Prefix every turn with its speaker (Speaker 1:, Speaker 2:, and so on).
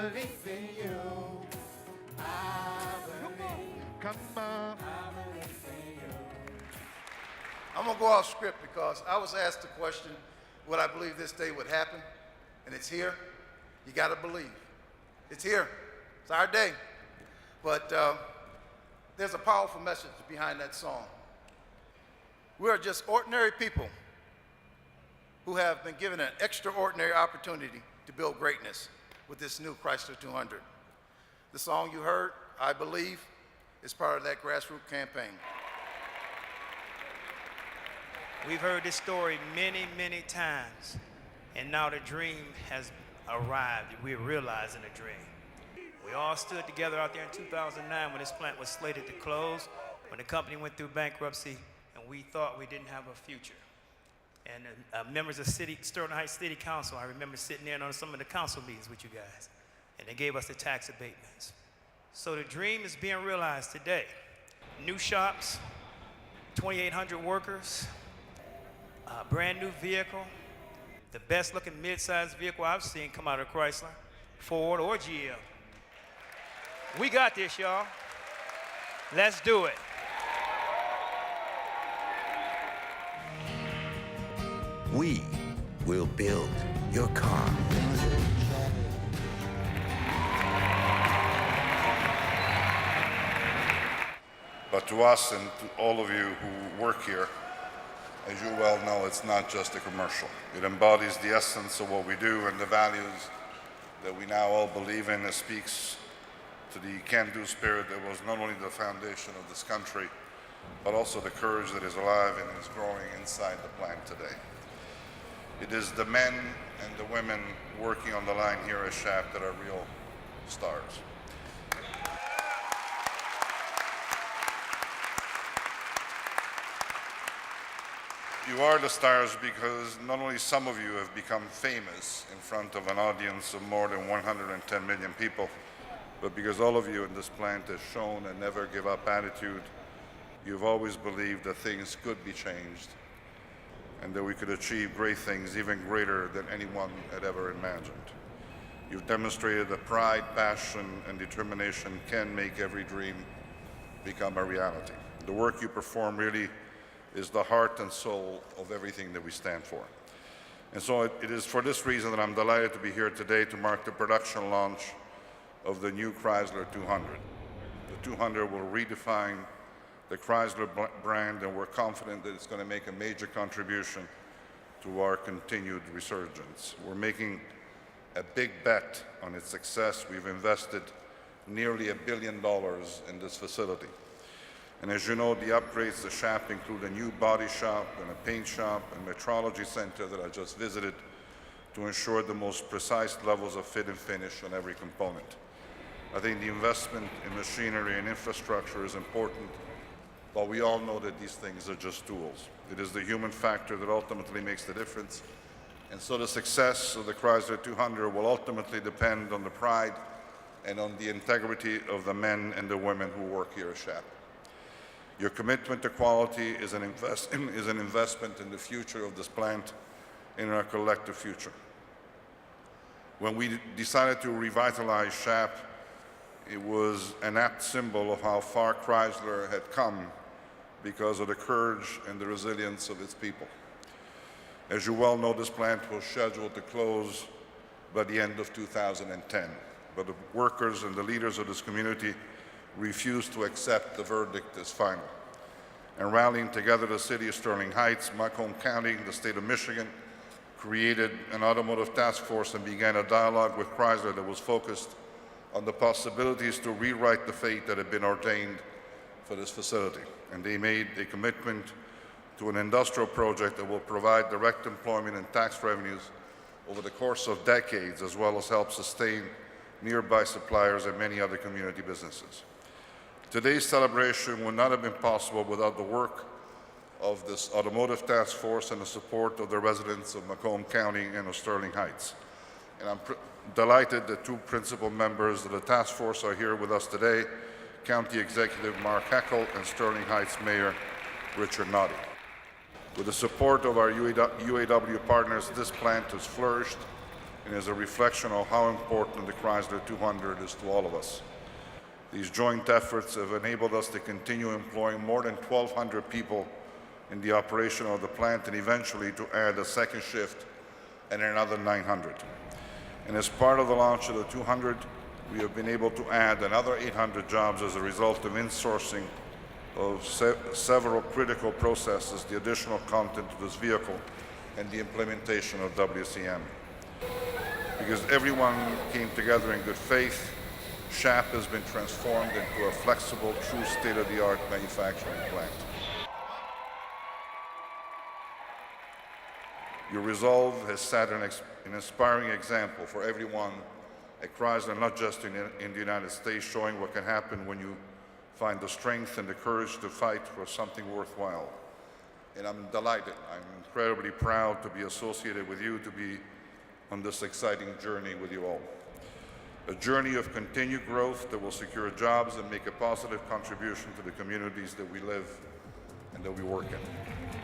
Speaker 1: believe in you. I believe.
Speaker 2: Come on.
Speaker 1: I believe in you.
Speaker 3: I'm going to go off script because I was asked the question, would I believe this day would happen? And it's here. You got to believe. It's here. It's our day. But there's a powerful message behind that song. We are just ordinary people who have been given an extraordinary opportunity to build greatness with this new Chrysler 200. The song you heard, I Believe, is part of that grassroots campaign.
Speaker 4: We've heard this story many, many times, and now the dream has arrived. We're realizing the dream. We all stood together out there in 2009 when this plant was slated to close, when the company went through bankruptcy, and we thought we didn't have a future. And members of Sterling Heights City Council, I remember sitting in on some of the council meetings with you guys, and they gave us the tax abatements. So the dream is being realized today. New shops, 2,800 workers, a brand new vehicle, the best looking mid-sized vehicle I've seen come out of Chrysler, Ford, or GM. We got this, y'all. Let's do it.
Speaker 5: We will build your car.
Speaker 6: But to us and to all of you who work here, as you well know, it's not just a commercial. It embodies the essence of what we do and the values that we now all believe in. It speaks to the can-do spirit that was not only the foundation of this country, but also the courage that is alive and is growing inside the plant today. It is the men and the women working on the line here at SHAP that are real stars. You are the stars because not only some of you have become famous in front of an audience of more than 110 million people, but because all of you in this plant have shown a never give up attitude. You've always believed that things could be changed and that we could achieve great things, even greater than anyone had ever imagined. You've demonstrated that pride, passion, and determination can make every dream become a reality. The work you perform really is the heart and soul of everything that we stand for. And so it is for this reason that I'm delighted to be here today to mark the production launch of the new Chrysler 200. The 200 will redefine the Chrysler brand, and we're confident that it's going to make a major contribution to our continued resurgence. We're making a big bet on its success. We've invested nearly $1 billion in this facility. And as you know, the upgrades to SHAP include a new body shop and a paint shop and metrology center that I just visited to ensure the most precise levels of fit and finish on every component. I think the investment in machinery and infrastructure is important, but we all know that these things are just tools. It is the human factor that ultimately makes the difference. And so the success of the Chrysler 200 will ultimately depend on the pride and on the integrity of the men and the women who work here at SHAP. Your commitment to quality is an investment in the future of this plant, in our collective future. When we decided to revitalize SHAP, it was an apt symbol of how far Chrysler had come because of the courage and the resilience of its people. As you well know, this plant was scheduled to close by the end of 2010, but the workers and the leaders of this community refused to accept the verdict as final. And rallying together, the city of Sterling Heights, Macomb County, the state of Michigan, created an automotive task force and began a dialogue with Chrysler that was focused on the possibilities to rewrite the fate that had been ordained for this facility. And they made a commitment to an industrial project that will provide direct employment and tax revenues over the course of decades, as well as help sustain nearby suppliers and many other community businesses. Today's celebration would not have been possible without the work of this automotive task force and the support of the residents of Macomb County and of Sterling Heights. And I'm delighted that two principal members of the task force are here with us today, County Executive Mark Heckel and Sterling Heights Mayor Richard Noddy. With the support of our UAW partners, this plant has flourished and is a reflection of how important the Chrysler 200 is to all of us. These joint efforts have enabled us to continue employing more than 1,200 people in the operation of the plant and eventually to add a second shift and another 900. And as part of the launch of the 200, we have been able to add another 800 jobs as a result of insourcing of several critical processes, the additional content of this vehicle, and the implementation of WCM. Because everyone came together in good faith, SHAP has been transformed into a flexible, true state-of-the-art manufacturing plant. Your resolve has set an inspiring example for everyone at Chrysler, not just in the United States, showing what can happen when you find the strength and the courage to fight for something worthwhile. And I'm delighted, I'm incredibly proud to be associated with you, to be on this exciting journey with you all. A journey of continued growth that will secure jobs and make a positive contribution to the communities that we live and that we work in.